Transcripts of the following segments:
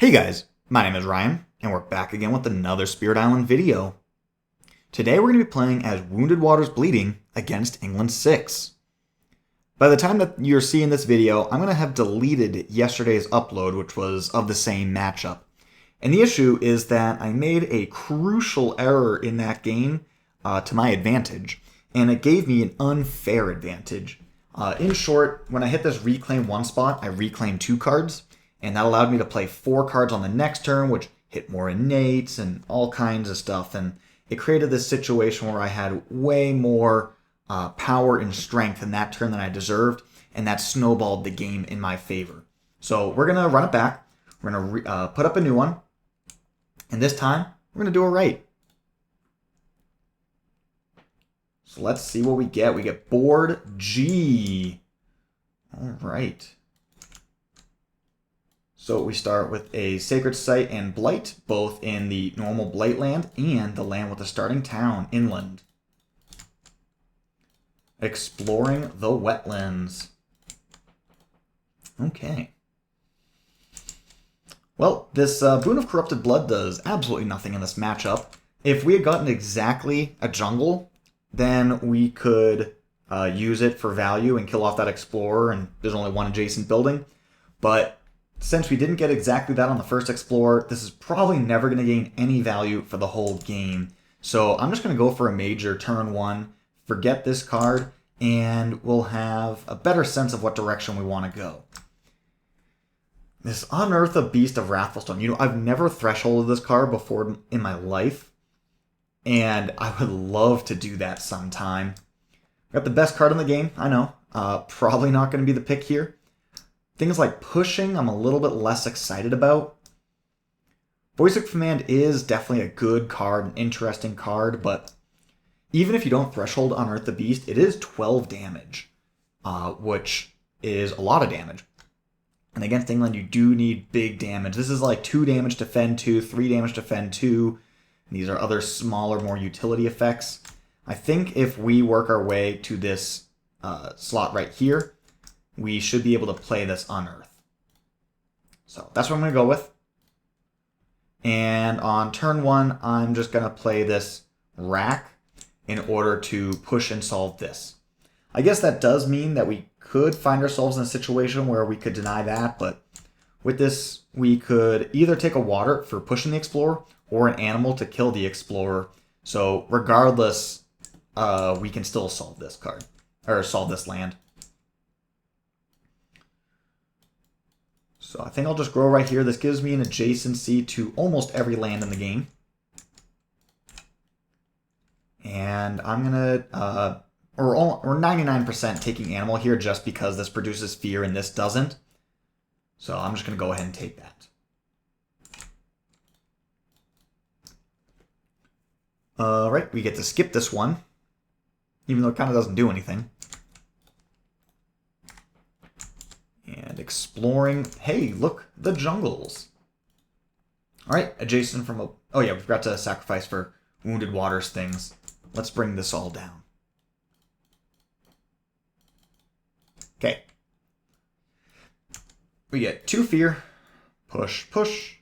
Hey guys, my name is Ryan, and we're back again with another Spirit Island video. Today we're going to be playing as Wounded Waters Bleeding against England 6. By the time that you're seeing this video, I'm going to have deleted yesterday's upload, which was of the same matchup. And the issue is that I made a crucial error in that game to my advantage, and it gave me an unfair advantage. In short, when I hit this reclaim 1 spot, I reclaimed 2 cards, and that allowed me to play 4 cards on the next turn, which hit more innates and all kinds of stuff. And it created this situation where I had way more power and strength in that turn than I deserved, and that snowballed the game in my favor. So we're going to run it back. We're going to put up a new one. And this time, we're going to do it right. So let's see what we get. We get board G. All right. So we start with a Sacred Site and Blight, both in the normal Blight land and the land with the starting town, inland. Exploring the wetlands. Okay. Well, this Boon of Corrupted Blood does absolutely nothing in this matchup. If we had gotten exactly a jungle, then we could use it for value and kill off that Explorer, and there's only one adjacent building. But since we didn't get exactly that on the first Explorer, this is probably never going to gain any value for the whole game. So I'm just going to go for a major turn 1, forget this card, and we'll have a better sense of what direction we want to go. This Unearth a Beast of Wrathful Stone. You know, I've never thresholded this card before in my life, and I would love to do that sometime. Got the best card in the game, I know. Probably not going to be the pick here. Things like pushing, I'm a little bit less excited about. Voice of Command is definitely a good card, an interesting card, but even if you don't threshold Unearth the Beast, it is 12 damage, which is a lot of damage. And against England, you do need big damage. This is like 2 damage to fend 2, 3 damage to fend 2. These are other smaller, more utility effects. I think if we work our way to this slot right here, we should be able to play this Unearth. So that's what I'm going to go with. And on turn 1, I'm just going to play this Rack in order to push and solve this. I guess that does mean that we could find ourselves in a situation where we could deny that, but with this, we could either take a water for pushing the Explorer or an animal to kill the Explorer. So regardless, we can still solve this card, or solve this land. So I think I'll just grow right here. This gives me an adjacency to almost every land in the game. And I'm going to, or 99% taking animal here just because this produces fear and this doesn't. So I'm just going to go ahead and take that. Alright, we get to skip this one, even though it kind of doesn't do anything. And exploring, hey, look, the jungles. Alright, adjacent from a, oh yeah, we forgot to sacrifice for Wounded Waters things. Let's bring this all down. Okay. We get 2 fear, push, push.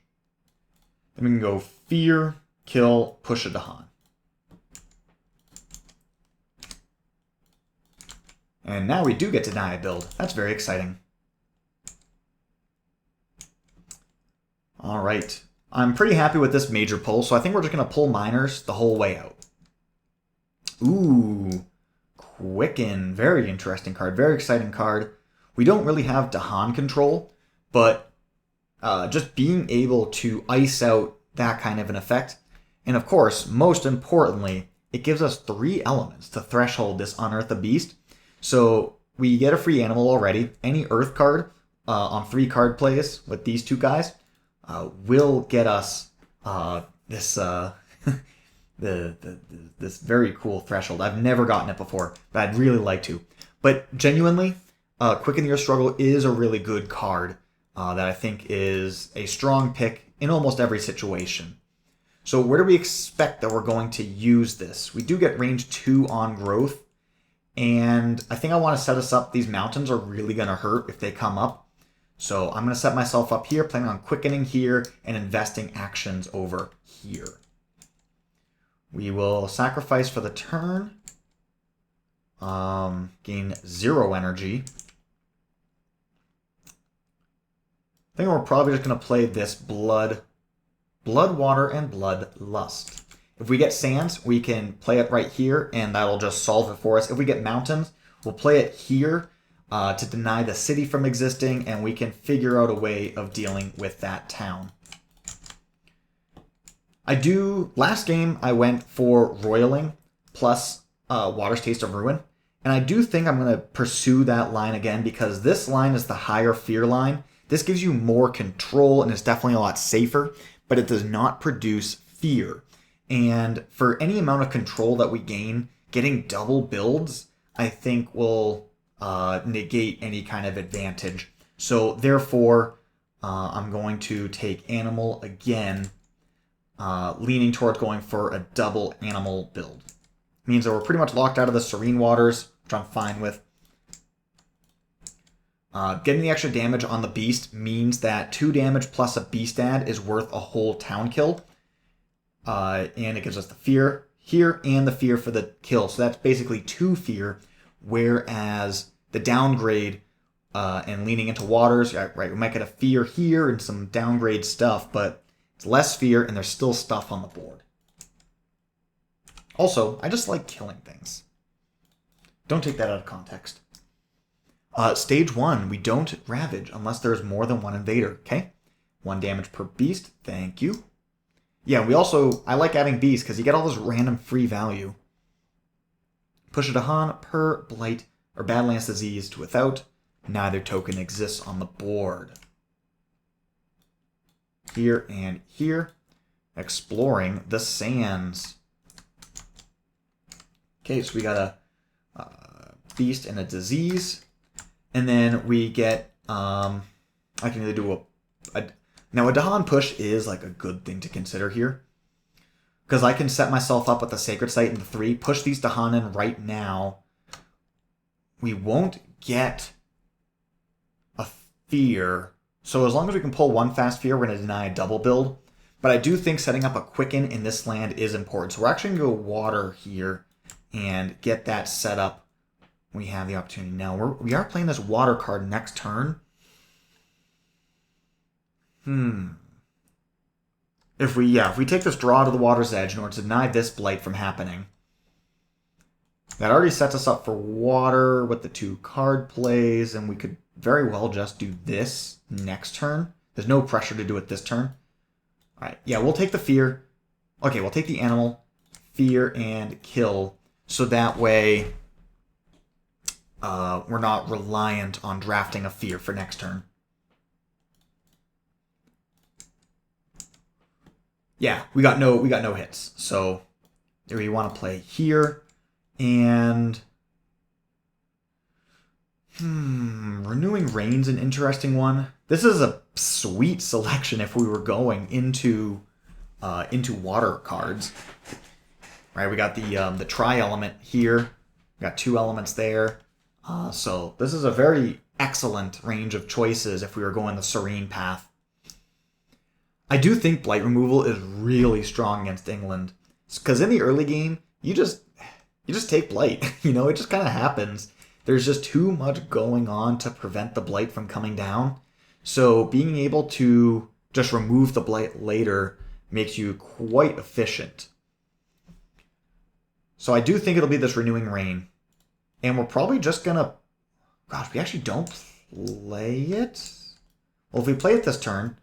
Then we can go fear, kill, push a Dahan. And now we do get to deny a build. That's very exciting. All right. I'm pretty happy with this major pull, so I think we're just going to pull minors the whole way out. Ooh, Quicken. Very interesting card. Very exciting card. We don't really have Dahan control, but just being able to ice out that kind of an effect. And of course, most importantly, it gives us 3 elements to threshold this Unearth a Beast. So we get a free animal already. Any Earth card on 3 card plays with these 2 guys will get us this this very cool threshold. I've never gotten it before, but I'd really like to. But genuinely, Quicken Your Struggle is a really good card that I think is a strong pick in almost every situation. So where do we expect that we're going to use this? We do get range 2 on growth, and I think I want to set us up. These mountains are really going to hurt if they come up. So I'm going to set myself up here, planning on quickening here and investing actions over here. We will sacrifice for the turn. Gain 0 energy. I think we're probably just going to play this Blood, Water, and Bloodlust. If we get sands, we can play it right here, and that'll just solve it for us. If we get mountains, we'll play it here to deny the city from existing, and we can figure out a way of dealing with that town. Last game, I went for Roiling plus Water's Taste of Ruin, and I do think I'm going to pursue that line again because this line is the higher fear line. This gives you more control and is definitely a lot safer, but it does not produce fear. And for any amount of control that we gain, getting double builds, I think will negate any kind of advantage. So therefore, I'm going to take Animal again, leaning towards going for a double Animal build. Means that we're pretty much locked out of the Serene Waters, which I'm fine with. Getting the extra damage on the beast means that 2 damage plus a beast add is worth a whole town kill. And it gives us the fear here and the fear for the kill. So that's basically 2 fear, whereas the downgrade and leaning into waters, right, we might get a fear here and some downgrade stuff, but it's less fear and there's still stuff on the board. Also, I just like killing things. Don't take that out of context. Stage 1, we don't ravage unless there's more than 1 invader, okay? 1 damage per beast, thank you. Yeah, I like adding beasts because you get all this random free value. Push a Dahan per blight or Badlands disease to without. Neither token exists on the board. Here and here. Exploring the sands. Okay, so we got a beast and a disease. And then we get, I can either do now a Dahan push is like a good thing to consider here. Because I can set myself up with the Sacred Site and the 3, push these Dahan in right now. We won't get a fear. So as long as we can pull 1 fast fear, we're going to deny a double build. But I do think setting up a quicken in this land is important. So we're actually going to go water here and get that set up. We have the opportunity now. We are playing this water card next turn. If we take this draw to the water's edge in order to deny this blight from happening, that already sets us up for water with the 2 card plays, and we could very well just do this next turn. There's no pressure to do it this turn. All right, yeah, we'll take the fear. Okay, we'll take the animal, fear, and kill, so that way we're not reliant on drafting a fear for next turn. Yeah, we got no hits. So we want to play here and Renewing Rain's an interesting one. This is a sweet selection if we were going into water cards. Right, we got the tri-element here. We got 2 elements there. So this is a very excellent range of choices if we were going the Serene path. I do think Blight Removal is really strong against England. Because in the early game, you just take Blight. You know, it just kind of happens. There's just too much going on to prevent the Blight from coming down. So being able to just remove the Blight later makes you quite efficient. So I do think it'll be this Renewing Rain. And we're probably just going to... Gosh, we actually don't play it? Well, if we play it this turn...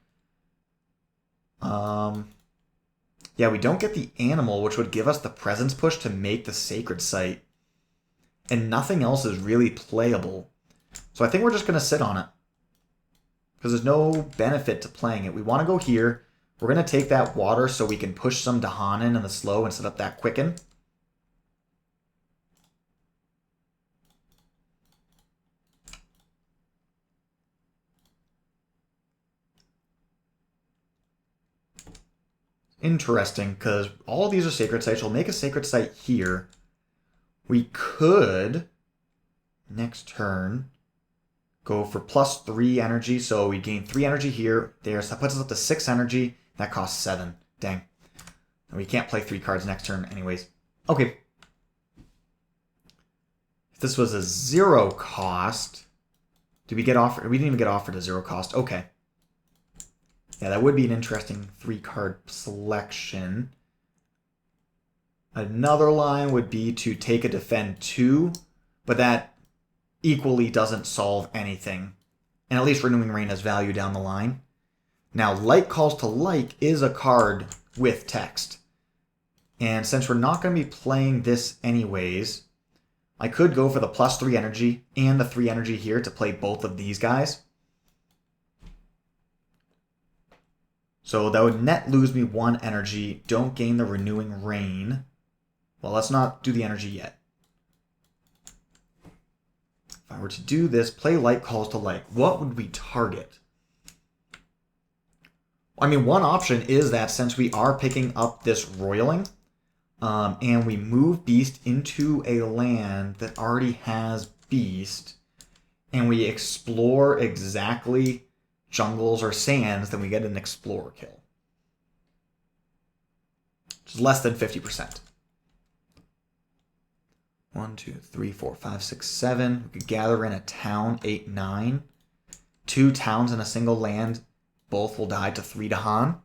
Yeah, we don't get the animal, which would give us the presence push to make the Sacred Site. And nothing else is really playable. So I think we're just going to sit on it. Because there's no benefit to playing it. We want to go here. We're going to take that water so we can push some Dahan in the slow and set up that quicken. Interesting, because all of these are Sacred Sites. We'll make a Sacred Site here. We could, next turn, Go for +3 energy, so we gain 3 energy here. There, so that puts us up to 6 energy. That costs 7. Dang. And we can't play 3 cards next turn anyways. Okay. If this was a 0 cost, did we get offered? We didn't even get offered a 0 cost. Okay. Yeah, that would be an interesting 3-card selection. Another line would be to take a defend 2, but that equally doesn't solve anything. And at least Renewing Rain has value down the line. Now, Like Calls to Like is a card with text. And since we're not going to be playing this anyways, I could go for the +3 energy and the 3 energy here to play both of these guys. So that would net lose me 1 energy. Don't gain the Renewing Rain. Well, let's not do the energy yet. If I were to do this, play Like Calls to Like, what would we target? I mean, one option is that since we are picking up this Roiling, and we move Beast into a land that already has Beast, and we explore exactly jungles or sands, then we get an Explorer kill. Which is less than 50%. 1, 2, 3, 4, 5, 6, 7. We could gather in a town, 8, 9. 2 towns in a single land. Both will die to 3 Dahan.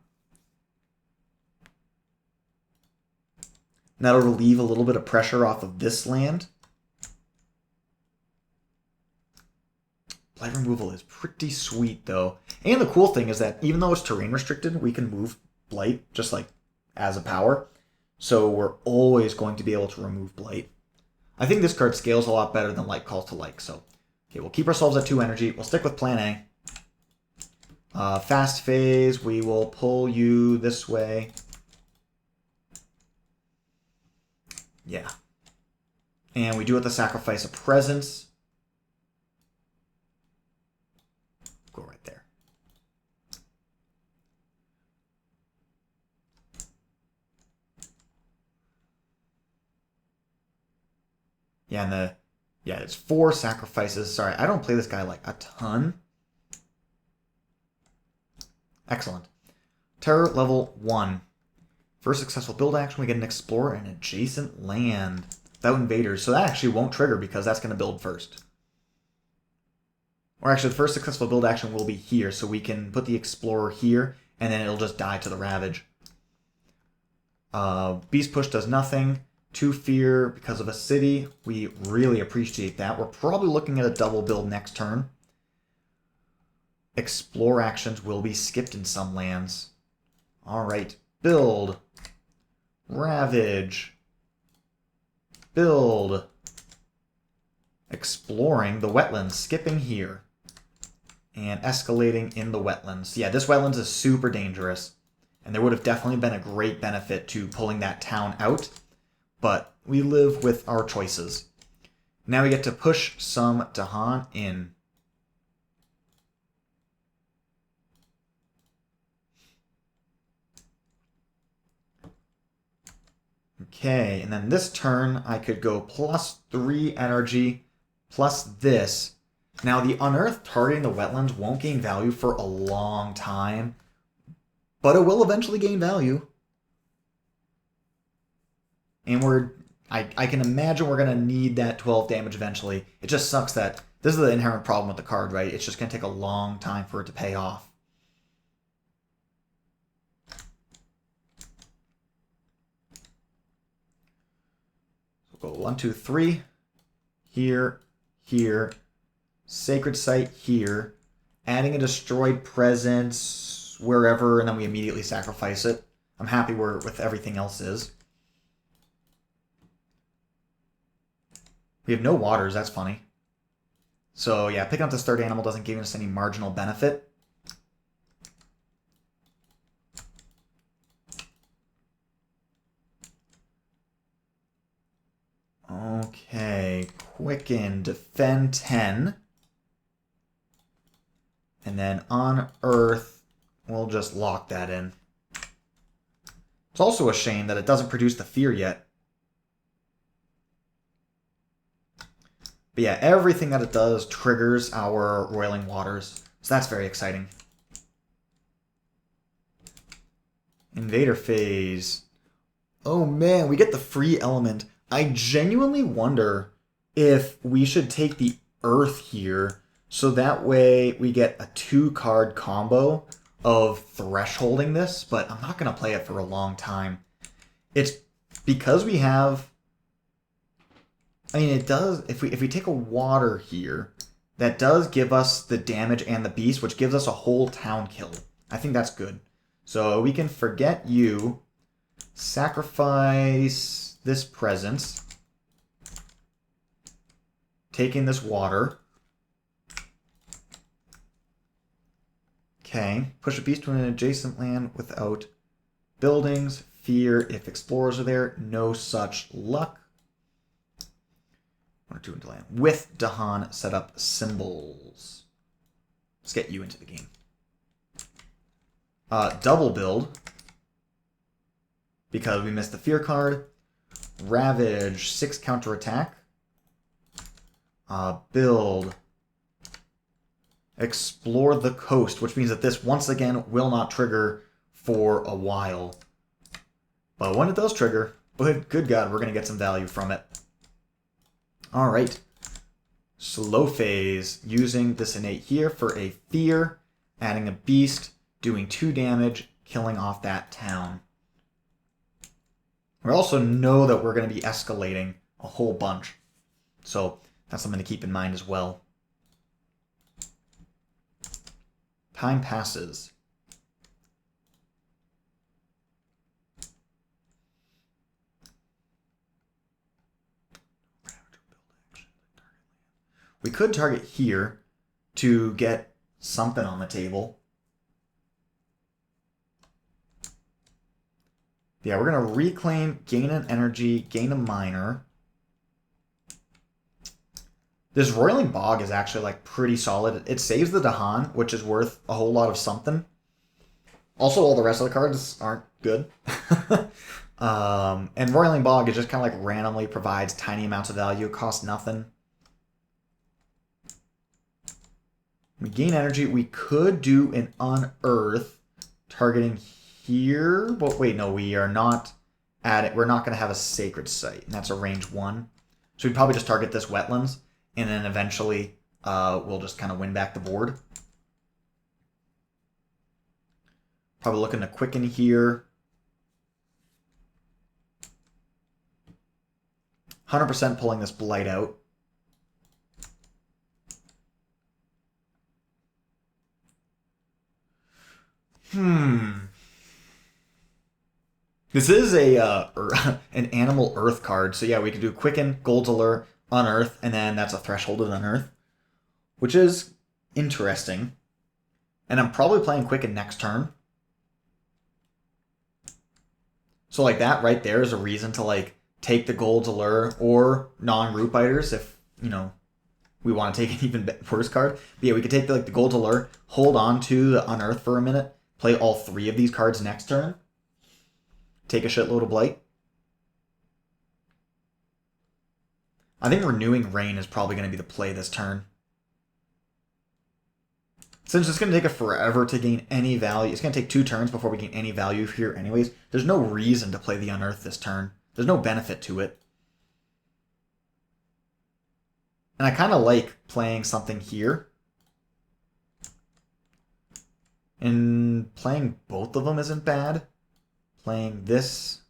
And that'll relieve a little bit of pressure off of this land. Blight removal is pretty sweet, though. And the cool thing is that even though it's terrain restricted, we can move Blight just like as a power. So we're always going to be able to remove Blight. I think this card scales a lot better than Like Calls to Like. So, okay, we'll keep ourselves at 2 energy. We'll stick with Plan A. Fast Phase, we will pull you this way. Yeah. And we do have to sacrifice a presence. Go right there. Yeah, and it's 4 sacrifices. Sorry, I don't play this guy like a ton. Excellent. Terror level 1. First successful build action, we get an Explorer and adjacent land without invaders. So that actually won't trigger because that's going to build first. Or actually, the first successful build action will be here. So we can put the Explorer here, and then it'll just die to the Ravage. Beast Push does nothing. 2 fear because of a city. We really appreciate that. We're probably looking at a double build next turn. Explore actions will be skipped in some lands. Alright. Build. Ravage. Build. Exploring the wetlands. Skipping here. And escalating in the wetlands. Yeah, this wetlands is super dangerous. And there would have definitely been a great benefit to pulling that town out. But we live with our choices. Now we get to push some Dahan in. Okay, and then this turn I could go +3 energy, plus this. Now the Unearthed targeting the wetlands won't gain value for a long time, but it will eventually gain value. And I can imagine we're going to need that 12 damage eventually. It just sucks that this is the inherent problem with the card, right? It's just going to take a long time for it to pay off. Go 1, 2, 3. Here, here. Sacred Site here. Adding a destroyed presence wherever, and then we immediately sacrifice it. I'm happy where with everything else is. We have no waters, that's funny. So yeah, picking up this third animal doesn't give us any marginal benefit. Okay, Quicken, defend 10. And then on Earth, we'll just lock that in. It's also a shame that it doesn't produce the fear yet. But yeah, everything that it does triggers our Roiling Waters. So that's very exciting. Invader phase. Oh man, we get the free element. I genuinely wonder if we should take the Earth here, so that way we get a 2-card combo of thresholding this, but I'm not going to play it for a long time. It's because we have... I mean, it does... If we take a water here, that does give us the damage and the beast, which gives us a whole town kill. I think that's good. So we can forget you, sacrifice this presence, taking this water. Okay, push a beast to an adjacent land without buildings. Fear if explorers are there. No such luck. 1 or 2 into land. With Dahan, set up symbols. Let's get you into the game. Double build, because we missed the fear card. Ravage, 6 counterattack. Build. Explore the coast, which means that this, once again, will not trigger for a while. But when it does trigger, good God, we're going to get some value from it. Alright. Slow phase, using this innate here for a fear, adding a beast, doing 2 damage, killing off that town. We also know that we're going to be escalating a whole bunch. So that's something to keep in mind as well. Time passes. We could target here to get something on the table. Yeah, we're going to reclaim, gain an energy, gain a minor. This Roiling Bog is actually like pretty solid. It saves the Dahan, which is worth a whole lot of something. Also, all the rest of the cards aren't good. And Roiling Bog is just kind of like randomly provides tiny amounts of value. It costs nothing. We gain energy. We could do an Unearth targeting here. But wait, no, we are not at it. We're not going to have a Sacred Site, and that's a range 1. So we'd probably just target this Wetlands, and then eventually we'll just kind of win back the board. Probably looking to quicken here. 100% pulling this Blight out. This is a an Animal Earth card, so yeah, we could do Quicken, Gold's Allure, Unearth, and then that's a Threshold of Unearth, which is interesting. And I'm probably playing Quicken next turn. So like that right there is a reason to like take the Gold's Allure or non-Root Biters if, you know, we want to take an even worse card. But yeah, we could take the Gold's Allure, hold on to the Unearth for a minute, play all 3 of these cards next turn, take a shitload of Blight. I think Renewing Rain is probably going to be the play this turn. Since it's going to take it forever to gain any value, it's going to take 2 turns before we gain any value here anyways. There's no reason to play the Unearth this turn. There's no benefit to it. And I kind of like playing something here. And playing both of them isn't bad. Playing this.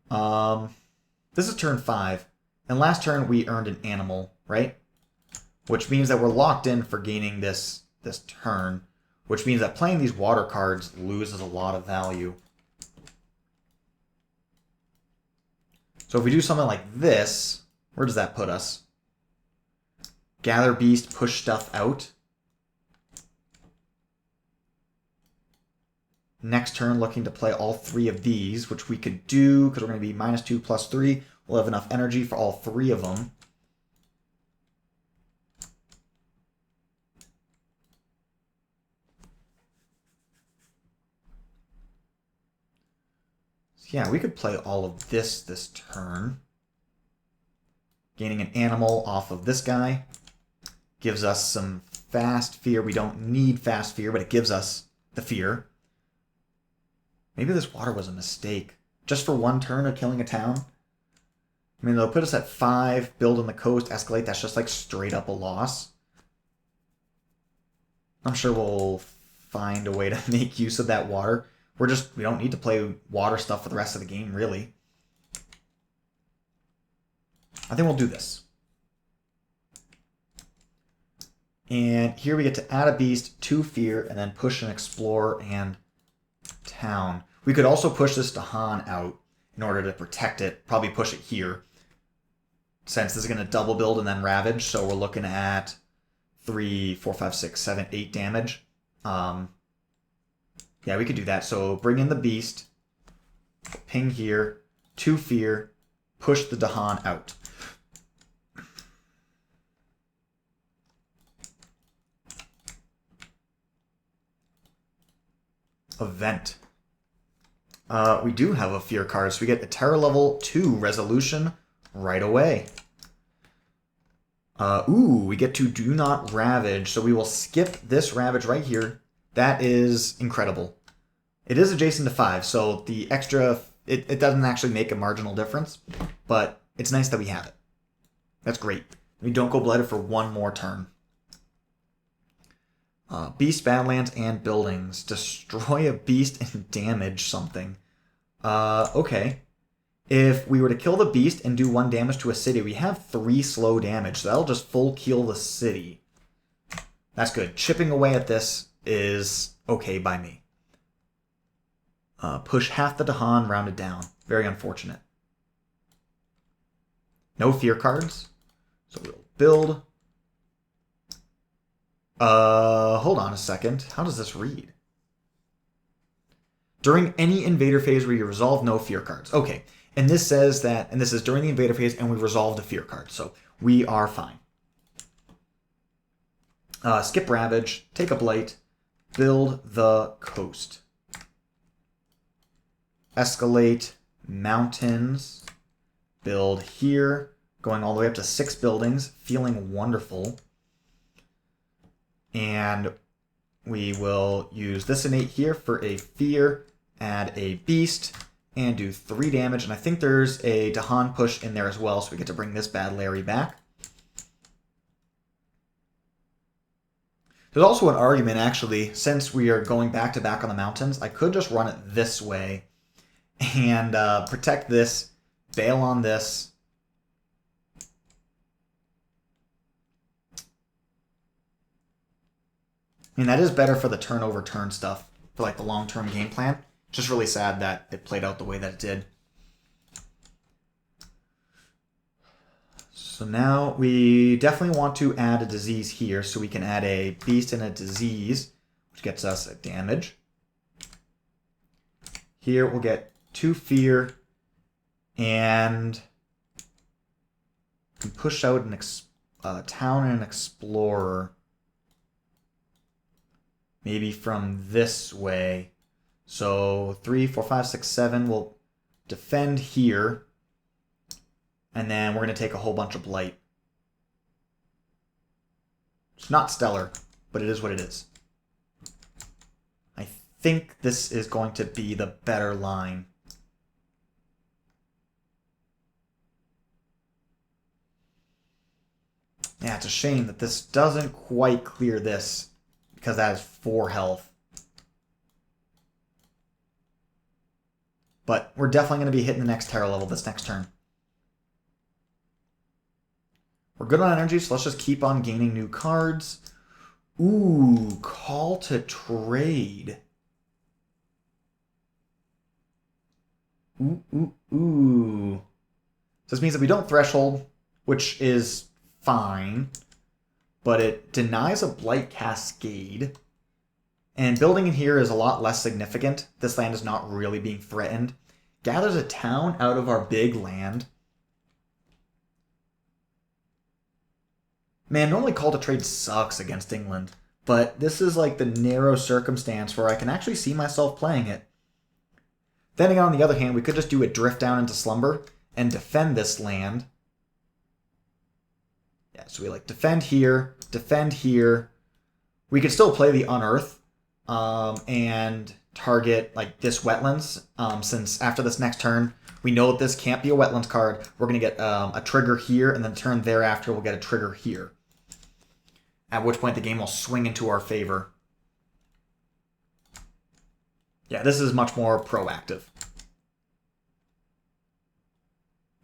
This is turn 5. And last turn we earned an animal, right? Which means that we're locked in for gaining this turn. Which means that playing these water cards loses a lot of value. So if we do something like this, where does that put us? Gather Beast, push stuff out. Next turn, looking to play all 3 of these, which we could do, because we're going to be -2, +3. We'll have enough energy for all 3 of them. So yeah, we could play all of this turn. Gaining an animal off of this guy gives us some fast fear. We don't need fast fear, but it gives us the fear. Maybe this water was a mistake. Just for one turn of killing a town? I mean, they'll put us at 5, build on the coast, escalate. That's just like straight up a loss. I'm sure we'll find a way to make use of that water. We don't need to play water stuff for the rest of the game, really. I think we'll do this. And here we get to add a beast, 2 fear, and then push an explorer and town. We could also push this Dahan out in order to protect it. Probably push it here, since this is going to double build and then ravage. So we're looking at 3, 4, 5, 6, 7, 8 damage. Yeah, we could do that. So bring in the beast, ping here, 2 fear, push the Dahan out. Event. We do have a fear card, so we get a terror level 2 resolution right away. We get to do not ravage, so we will skip this ravage right here. That is incredible. It is adjacent to 5, so the extra, it doesn't actually make a marginal difference, but it's nice that we have it. That's great. We don't go blighted for one more turn. Beast, Badlands, and Buildings. Destroy a beast and damage something. Okay. If we were to kill the beast and do 1 damage to a city, we have 3 slow damage, so that'll just full kill the city. That's good. Chipping away at this is okay by me. Push half the Dahan, rounded down. Very unfortunate. No fear cards, so we'll build. Hold on a second. How does this read? During any invader phase where you resolve no fear cards. Okay, and this says that, and this is during the invader phase, and we resolved a fear card, so we are fine. Skip Ravage, take a Blight, build the coast. Escalate mountains, build here, going all the way up to 6 buildings, feeling wonderful. And we will use this innate here for a fear, add a beast, and do 3 damage. And I think there's a Dahan push in there as well, so we get to bring this bad Larry back. There's also an argument, actually, since we are going back to back on the mountains, I could just run it this way and protect this, bail on this. I mean, that is better for the turn-over-turn stuff, for like the long-term game plan. It's just really sad that it played out the way that it did. So now we definitely want to add a disease here, so we can add a beast and a disease, which gets us a damage. Here we'll get 2 fear, and we push out a town and an explorer. Maybe from this way. So 3, 4, 5, 6, 7 will defend here. And then we're going to take a whole bunch of blight. It's not stellar, but it is what it is. I think this is going to be the better line. Yeah, it's a shame that this doesn't quite clear this, because that is 4 health. But we're definitely going to be hitting the next terror level this next turn. We're good on energy, so let's just keep on gaining new cards. Ooh, call to trade. Ooh. So this means that we don't threshold, which is fine. But it denies a Blight Cascade. And building in here is a lot less significant. This land is not really being threatened. Gathers a town out of our big land. Man, normally Call to Trade sucks against England, but this is like the narrow circumstance where I can actually see myself playing it. Then again, on the other hand, we could just do a Drift Down into Slumber and defend this land. so we like defend here, defend here. We could still play the Unearth and target like this wetlands, since after this next turn, we know that this can't be a wetlands card. We're going to get a trigger here, and then turn thereafter we'll get a trigger here. At which point the game will swing into our favor. Yeah, this is much more proactive.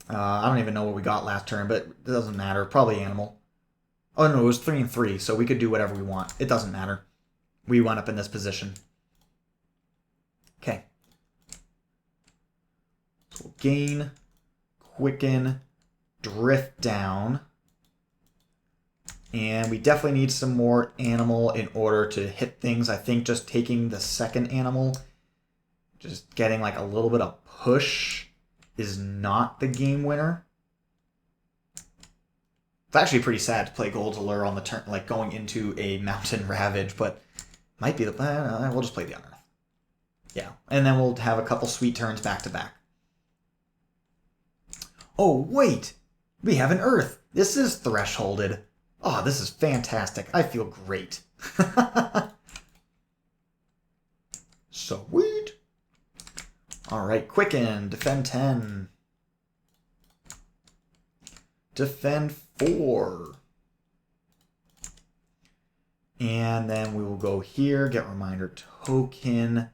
I don't even know what we got last turn, but it doesn't matter. Probably animal. Oh no, it was 3 and 3, so we could do whatever we want. It doesn't matter. We wound up in this position. Okay. So we'll gain, quicken, drift down. And we definitely need some more animal in order to hit things. I think just taking the second animal, just getting like a little bit of push, is not the game winner. It's actually pretty sad to play Gold's Allure on the turn, like going into a Mountain Ravage, but might be the... we'll just play the Unearth. Yeah, and then we'll have a couple sweet turns back to back. Oh, wait! We have an Earth! This is thresholded. Oh, this is fantastic. I feel great. Sweet! Alright, quicken, defend 10. Defend 4. And then we will go here, get reminder token.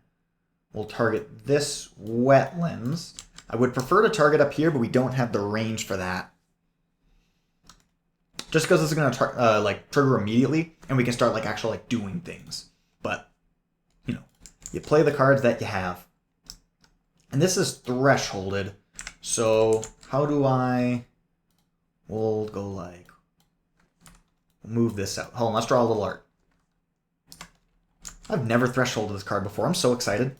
We'll target this wetlands. I would prefer to target up here, but we don't have the range for that. Just because it's going to like trigger immediately, and we can start like actually like doing things. But, you know, you play the cards that you have. And this is thresholded, so how do I... We'll go like... move this out. Hold on, let's draw a little art. I've never thresholded this card before. I'm so excited.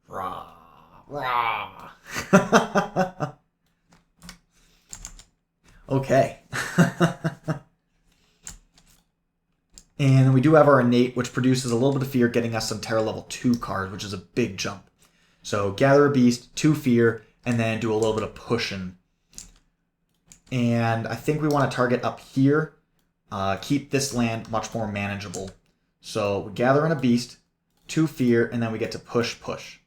Rah, rah. Okay. And we do have our innate, which produces a little bit of fear, getting us some Terror level 2 cards, which is a big jump. So gather a beast, 2 fear, and then do a little bit of pushing. And I think we want to target up here, keep this land much more manageable. So we gather in a beast, 2 fear, and then we get to push, push.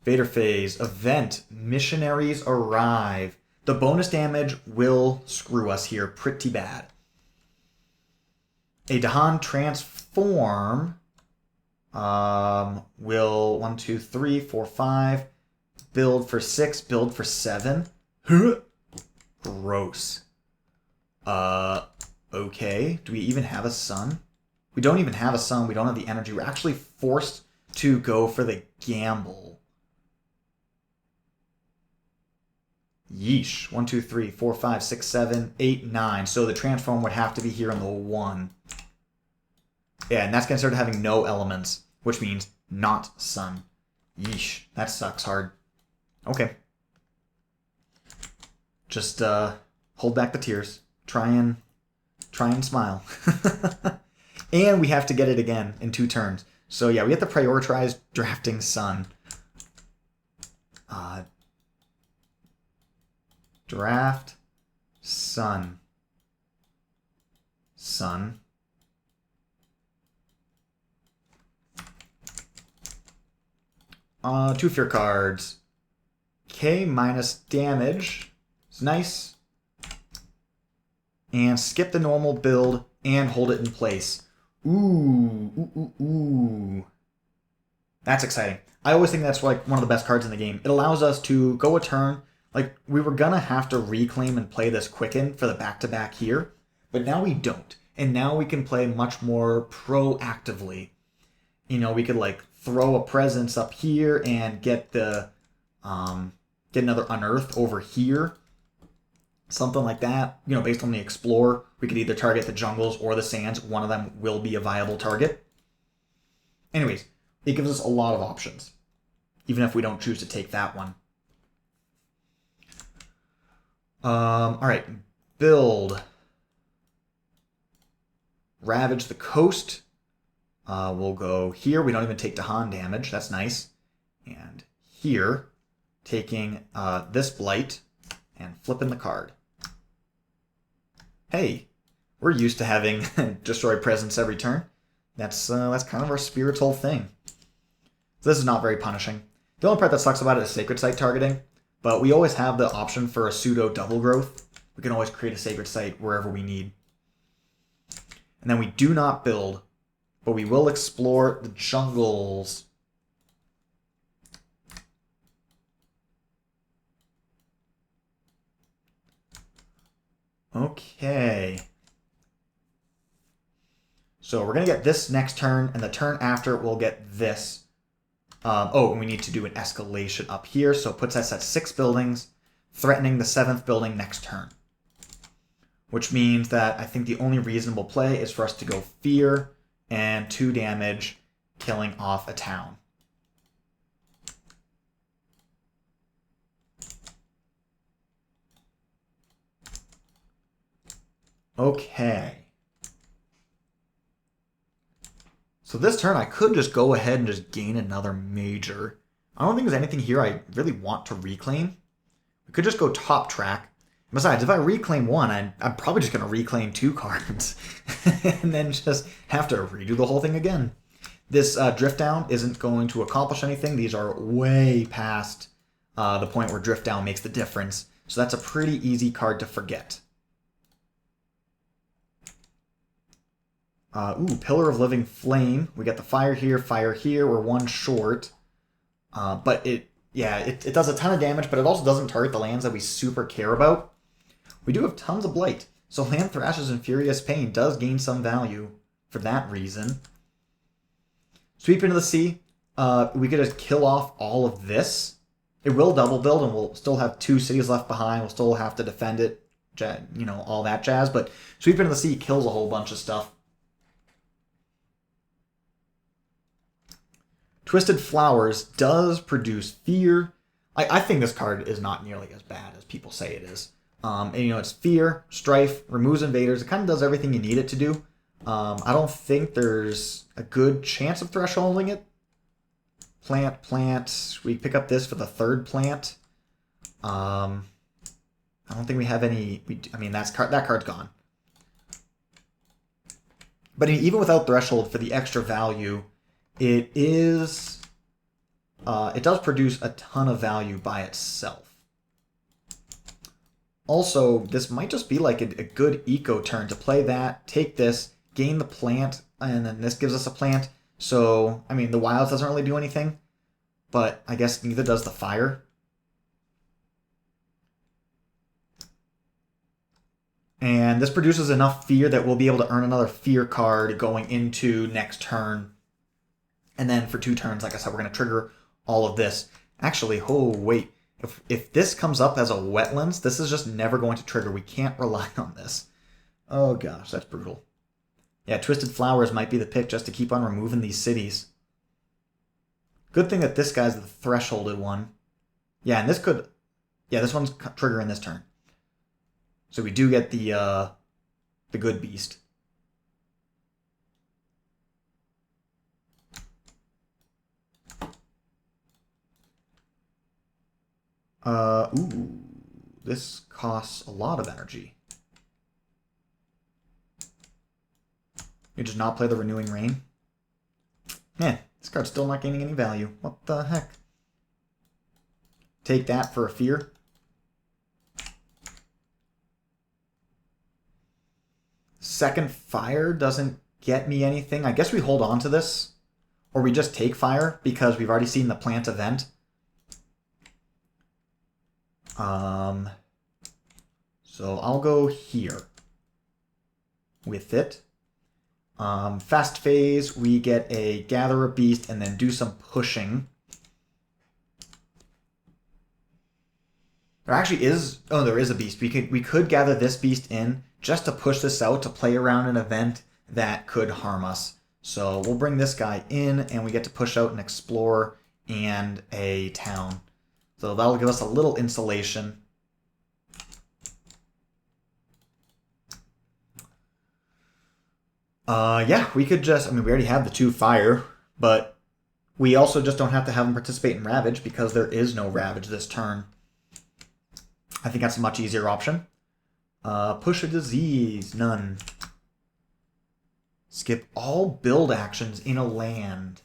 Vader phase, event, missionaries arrive. The bonus damage will screw us here pretty bad. A Dahan transform will 1, 2, 3, 4, 5 build for 6, build for 7. Gross. Okay. Do we even have a sun? We don't even have a sun. We don't have the energy. We're actually forced to go for the gamble. Yeesh. 1, 2, 3, 4, 5, 6, 7, 8, 9. So the transform would have to be here on the 1. Yeah, and that's going to start having no elements, which means not sun. Yeesh. That sucks hard. Okay. Just hold back the tears. Try and smile. And we have to get it again in 2 turns. So yeah, we have to prioritize drafting sun. Draft sun. Sun. Two fear cards. K minus damage. It's nice. And skip the normal build and hold it in place. Ooh. That's exciting. I always think that's like one of the best cards in the game. It allows us to go a turn. Like, we were gonna have to reclaim and play this Quicken for the back-to-back here, but now we don't. And now we can play much more proactively. You know, we could, like, throw a presence up here and get the, get another Unearth over here. Something like that. You know, based on the Explore, we could either target the jungles or the sands. One of them will be a viable target. Anyways, it gives us a lot of options, even if we don't choose to take that one. Alright, build. Ravage the coast. We'll go here. We don't even take Dahan damage. That's nice. And here. taking this blight and flipping the card. Hey, we're used to having destroy presence every turn. That's kind of our Spirit's whole thing. So this is not very punishing. The only part that sucks about it is Sacred Site targeting, but we always have the option for a pseudo double growth. We can always create a Sacred Site wherever we need. And then we do not build, but we will explore the jungles. Okay. So we're going to get this next turn, and the turn after we'll get this. And we need to do an escalation up here, so it puts us at 6 buildings, threatening the 7th building next turn. Which means that I think the only reasonable play is for us to go Fear and 2 damage, killing off a town. Okay. So this turn I could just go ahead and just gain another major. I don't think there's anything here I really want to reclaim. We could just go top track. Besides, if I reclaim one, I'm probably just going to reclaim 2 cards. And then just have to redo the whole thing again. This Drift Down isn't going to accomplish anything. These are way past the point where Drift Down makes the difference. So that's a pretty easy card to forget. Pillar of Living Flame. We got the fire here. We're 1 short. But it does a ton of damage, but it also doesn't target the lands that we super care about. We do have tons of Blight, so Land Thrashes and Furious Pain does gain some value for that reason. Sweep into the Sea. We could just kill off all of this. It will double build, and we'll still have 2 cities left behind. We'll still have to defend it, all that jazz. But Sweep into the Sea kills a whole bunch of stuff. Twisted Flowers does produce Fear. I think this card is not nearly as bad as people say it is. It's Fear, Strife, removes invaders. It kind of does everything you need it to do. I don't think there's a good chance of thresholding it. Plant. We pick up this for the 3rd plant. I don't think we have any... that card's gone. But even without Threshold for the extra value, it does produce a ton of value by itself. Also, this might just be like a good eco turn to play that, take this, gain the plant, and then this gives us a plant. So, the wilds doesn't really do anything, but I guess neither does the fire. And this produces enough Fear that we'll be able to earn another Fear card going into next turn. And then for 2 turns, like I said, we're going to trigger all of this. Actually, wait. If this comes up as a Wetlands, this is just never going to trigger. We can't rely on this. Oh gosh, that's brutal. Yeah, Twisted Flowers might be the pick just to keep on removing these cities. Good thing that this guy's the thresholded one. Yeah, and this could... Yeah, this one's triggering this turn. So we do get the good beast. This costs a lot of energy. You just not play the Renewing Rain? This card's still not gaining any value. What the heck? Take that for a Fear. Second Fire doesn't get me anything. I guess we hold on to this. Or we just take Fire because we've already seen the plant event. So I'll go here with it. Fast phase, we get a Gather a Beast and then do some pushing. There actually is... Oh, there is a beast. We could gather this beast in just to push this out to play around an event that could harm us. So we'll bring this guy in and we get to push out an Explorer and a Town. So that'll give us a little insulation. Yeah, we could just... we already have the 2 fire, but We also just don't have to have them participate in Ravage because there is no Ravage this turn. I think that's a much easier option. Push a disease, none. Skip all build actions in a land.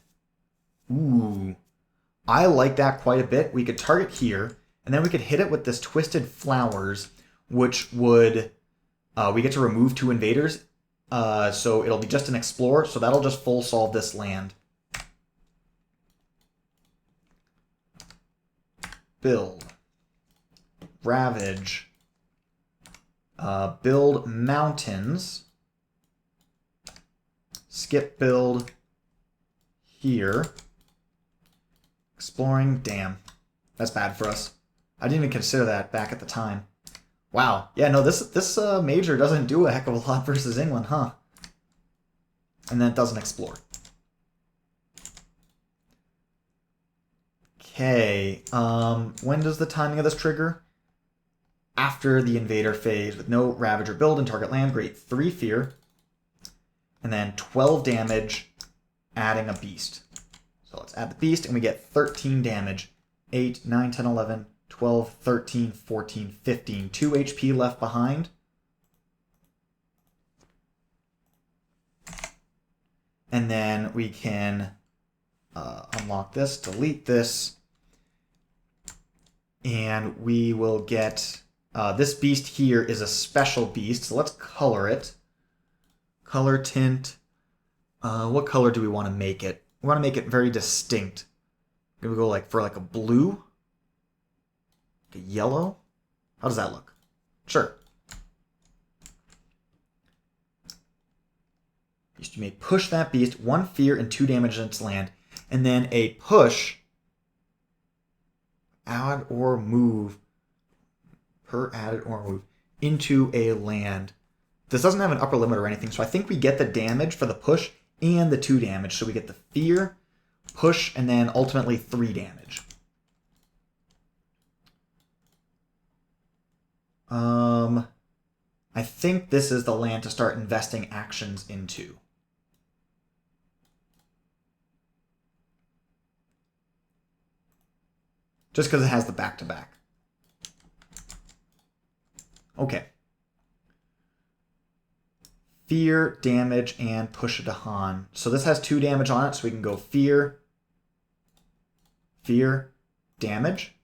Ooh, I like that quite a bit. We could target here, and then we could hit it with this Twisted Flowers, which would, we get to remove 2 invaders, so it'll be just an Explorer, so that'll just full solve this land. Build. Ravage. Build mountains. Skip build here. Exploring. Damn. That's bad for us. I didn't even consider that back at the time. Wow. Yeah, no, this major doesn't do a heck of a lot versus England, huh? And then it doesn't explore. Okay. When does the timing of this trigger? After the invader phase with no Ravager build and target land. Great. 3 fear. And then 12 damage, adding a beast. So let's add the beast, and we get 13 damage. 8, 9, 10, 11, 12, 13, 14, 15. 2 HP left behind. And then we can unlock this, delete this, and we will get... this beast here is a special beast, so let's color it. Color tint. What color do we want to make it? We want to make it very distinct. Maybe we go for a blue? A yellow? How does that look? Sure. Beast you may push that beast, 1 fear and 2 damage in its land. And then a push, add or move, per added or move, into a land. This doesn't have an upper limit or anything, so I think we get the damage for the push and the 2 damage. So we get the fear, push, and then ultimately 3 damage. I think this is the land to start investing actions into. Just because it has the back-to-back. Okay. Fear, damage, and push a Dahan. So this has 2 damage on it, so we can go fear, fear, damage.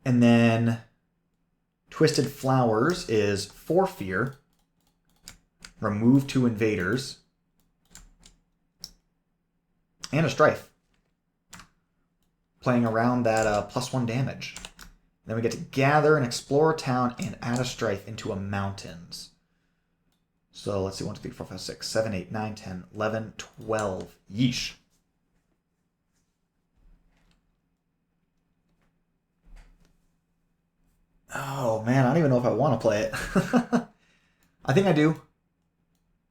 And then Twisted Flowers is 4 fear, remove 2 invaders, and a strife. Playing around that +1 damage. Then we get to gather and explore a town and add a strife into a mountains. So let's see, 1, 2, 3, 4, 5, 6, 7, 8, 9, 10, 11, 12. Yeesh. Oh man, I don't even know if I want to play it. I think I do.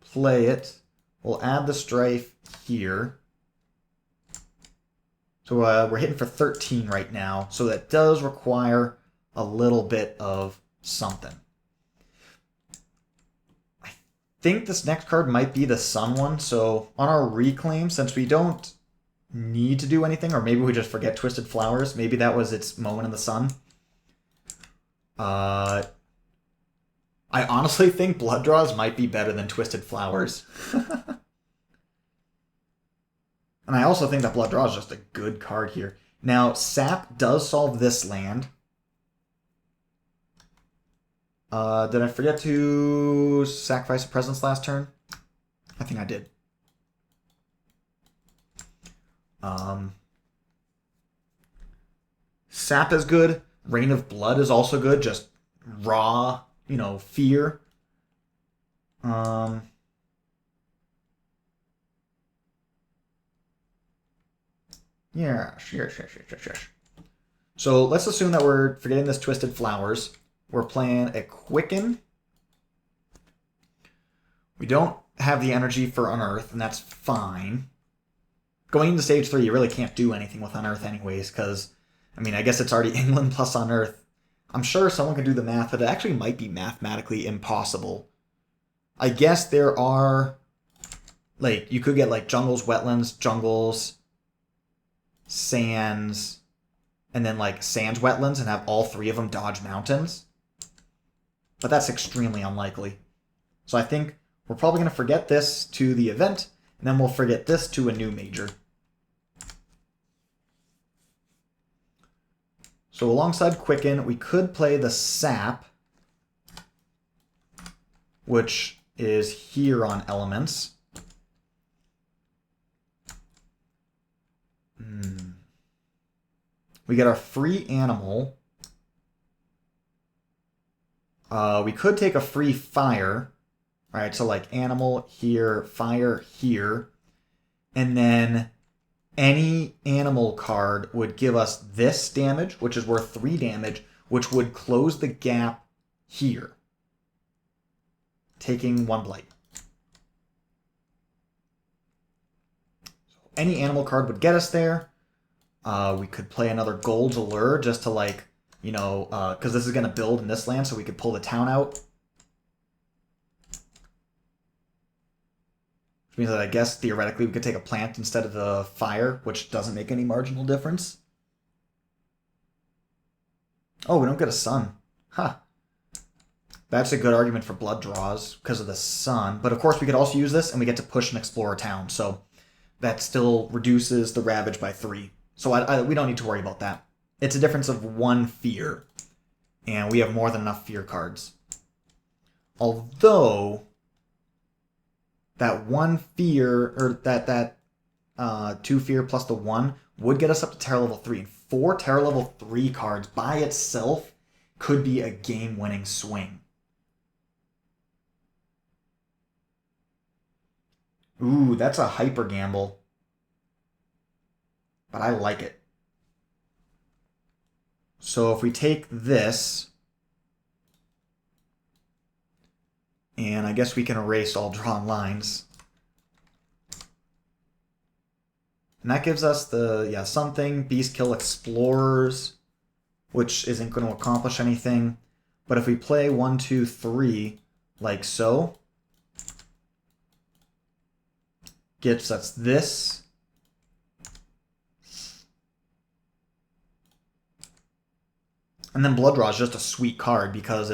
Play it. We'll add the strife here. So we're hitting for 13 right now, so that does require a little bit of something. I think this next card might be the Sun one, so on our reclaim, since we don't need to do anything, or maybe we just forget Twisted Flowers, maybe that was its moment in the sun. I honestly think Blood Draws might be better than Twisted Flowers. And I also think that Blood Draw is just a good card here. Now, Sap does solve this land. Did I forget to sacrifice a presence last turn? I think I did. Sap is good. Rain of Blood is also good. Just raw, fear. Yes. So let's assume that we're forgetting this Twisted Flowers. We're playing a Quicken. We don't have the energy for Unearth, and that's fine. Going into stage 3, you really can't do anything with Unearth anyways, because, I guess it's already England plus Unearth. I'm sure someone can do the math, but it actually might be mathematically impossible. I guess there are Like, you could get, like, jungles, wetlands, jungles, sands, and then, like, sands, wetlands, and have all three of them dodge mountains. But that's extremely unlikely. So I think we're probably going to forget this to the event, and then we'll forget this to a new major. So alongside Quicken, we could play the Sap, which is here on Elements. We get our free animal. We could take a free fire. Alright, so like animal here, fire here. And then any animal card would give us this damage, which is worth 3 damage, which would close the gap here. Taking 1 blight. So any animal card would get us there. We could play another Gold's Allure just to, like, you know, because this is going to build in this land, so we could pull the town out. Which means that I guess, theoretically, we could take a plant instead of the fire, which doesn't make any marginal difference. Oh, we don't get a sun. Huh. That's a good argument for blood draws, because of the sun. But, of course, we could also use this, and we get to push and explore a town, so that still reduces the Ravage by 3. So we don't need to worry about that. It's a difference of 1 fear. And we have more than enough fear cards. Although, that 1 fear, or that 2 fear plus the 1, would get us up to Terror level 3. And 4 Terror level 3 cards by itself could be a game-winning swing. Ooh, that's a hyper gamble. But I like it. So if we take this, and I guess we can erase all drawn lines. And that gives us the, something, Beast Kill Explorers, which isn't going to accomplish anything. But if we play 1, 2, 3, like so, gets us this. And then Blood Draw is just a sweet card because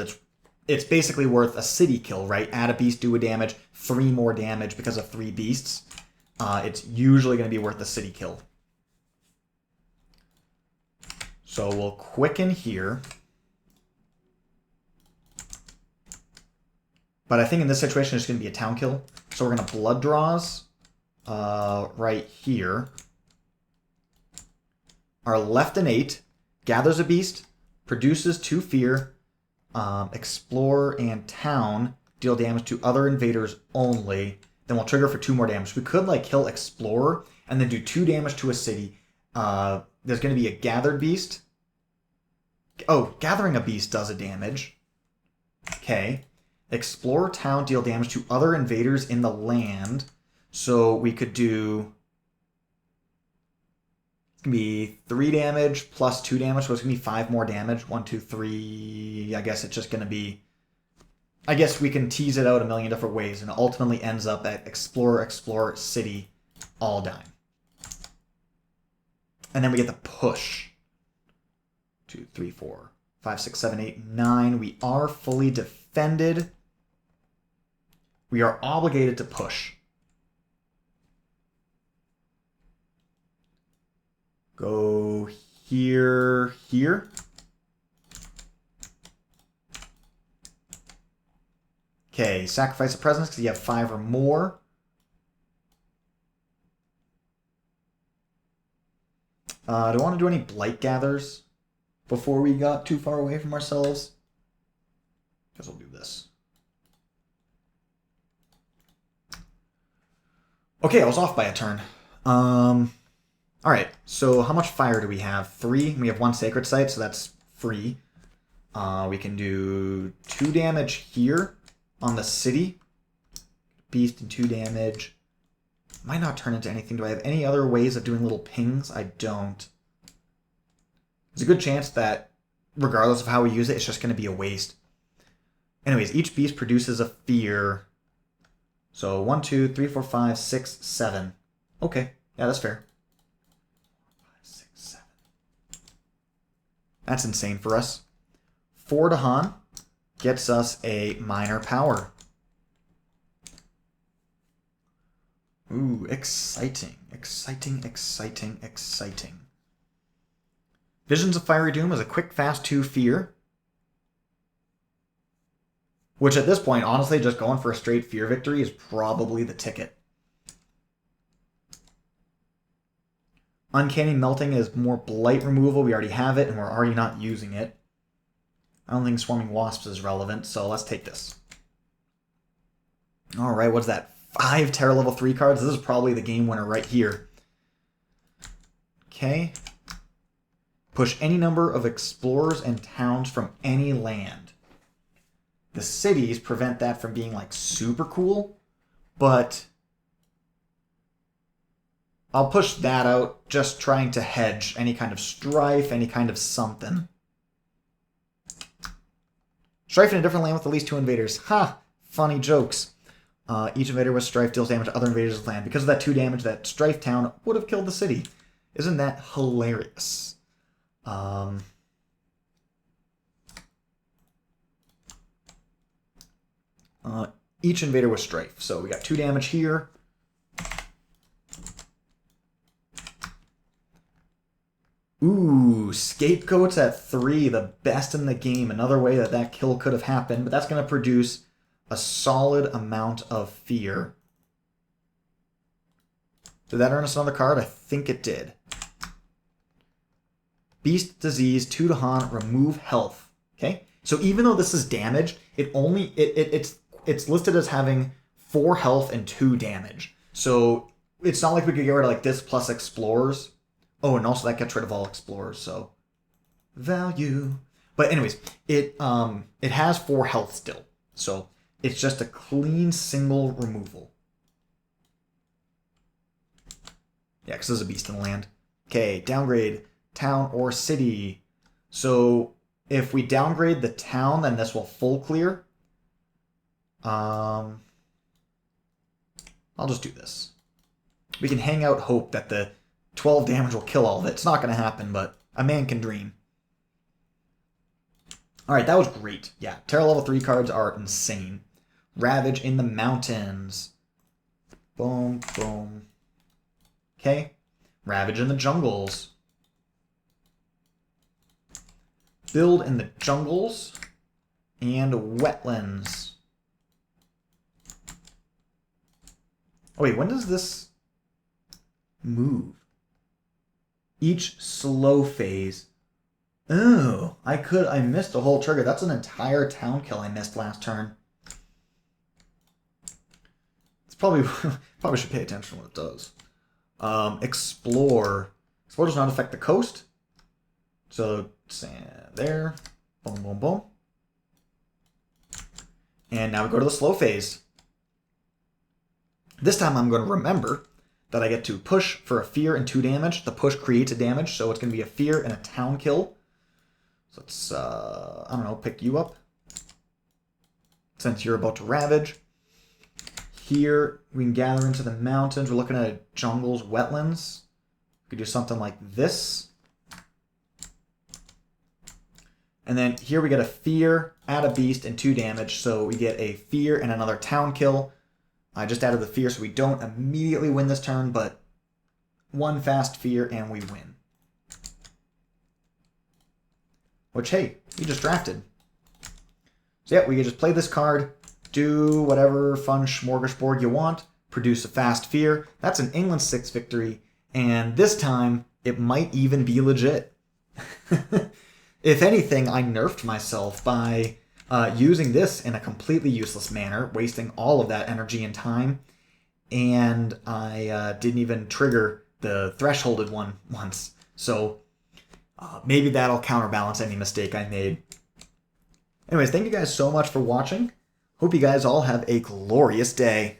it's basically worth a city kill, right? Add a beast, do a damage, 3 more damage because of 3 beasts. It's usually going to be worth a city kill. So we'll Quicken here. But I think in this situation it's going to be a town kill. So we're going to Blood Draws right here. Our left innate gathers a beast, produces 2 fear, explore and town, deal damage to other invaders only. Then we'll trigger for 2 more damage. We could like kill explorer and then do 2 damage to a city. There's going to be a gathered beast. Oh, gathering a beast does a damage. Okay. Explore town, deal damage to other invaders in the land. So we could do... It's going to be 3 damage plus 2 damage, so it's going to be 5 more damage. 1, 2, 3... I guess it's just going to be... I guess we can tease it out a million different ways, and it ultimately ends up at Explorer, City, all dying. And then we get the push. 2, 3, 4, 5, 6, 7, 8, 9. We are fully defended. We are obligated to push. Go here, here. Okay, sacrifice a presence because you have 5 or more. Do I want to do any Blight Gathers before we got too far away from ourselves? Guess we'll do this. Okay, I was off by a turn. Alright, so how much fire do we have? 3. We have 1 Sacred Site, so that's free. We can do 2 damage here on the city. Beast and 2 damage. Might not turn into anything. Do I have any other ways of doing little pings? I don't. There's a good chance that, regardless of how we use it, it's just going to be a waste. Anyways, each beast produces a fear. So 1, 2, 3, 4, 5, 6, 7. Okay, yeah, that's fair. 5, 6, 7. That's insane for us. 4 to Han gets us a minor power. Ooh, exciting. Exciting, exciting, exciting. Visions of Fiery Doom is a quick, fast 2 fear. Which at this point, honestly, just going for a straight fear victory is probably the ticket. Uncanny Melting is more blight removal. We already have it, and we're already not using it. I don't think Swarming Wasps is relevant, so let's take this. Alright, what's that? 5 Terror level 3 cards? This is probably the game winner right here. Okay. Push any number of explorers and towns from any land. The cities prevent that from being, like, super cool, but I'll push that out, just trying to hedge any kind of strife, any kind of something. Strife in a different land with at least 2 invaders. Ha! Funny jokes. Each invader with strife deals damage to other invaders of land. Because of that 2 damage, that strife town would have killed the city. Isn't that hilarious? Each invader with strife. So we got 2 damage here. Ooh, Scapegoats at 3, the best in the game. Another way that that kill could have happened, but that's going to produce a solid amount of fear. Did that earn us another card? I think it did. Beast Disease, 2 to Han, remove health. Okay? So even though this is damage, it's listed as having 4 health and 2 damage. So it's not like we could get rid of like this plus explorers. Oh, and also that gets rid of all explorers, so value. But anyways, it has 4 health still. So it's just a clean single removal. Yeah, because there's a beast in the land. Okay, downgrade town or city. So if we downgrade the town, then this will full clear. I'll just do this. We can hang out hope that the 12 damage will kill all of it. It's not going to happen, but a man can dream. Alright, that was great. Yeah, Terror level 3 cards are insane. Ravage in the mountains. Boom, boom. Okay. Ravage in the jungles. Build in the jungles. And wetlands. Oh wait, when does this move? Each slow phase. Oh, I missed a whole trigger. That's an entire town kill I missed last turn. It's probably should pay attention to what it does. Explore. Explore does not affect the coast. So there. Boom, boom, boom. And now we go to the slow phase. This time I'm going to remember that I get to push for a fear and 2 damage. The push creates a damage, so it's going to be a fear and a town kill. So let's, I don't know, pick you up. Since you're about to ravage. Here, we can gather into the mountains. We're looking at jungles, wetlands. We could do something like this. And then here we get a fear, add a beast, and 2 damage. So we get a fear and another town kill. I just added the fear so we don't immediately win this turn, but 1 fast fear and we win. Which, hey, we just drafted. So yeah, we can just play this card, do whatever fun smorgasbord you want, produce a fast fear. That's an England 6 victory, and this time it might even be legit. If anything, I nerfed myself by using this in a completely useless manner, wasting all of that energy and time, and I didn't even trigger the thresholded one once. So maybe that'll counterbalance any mistake I made. Anyways, thank you guys so much for watching. Hope you guys all have a glorious day.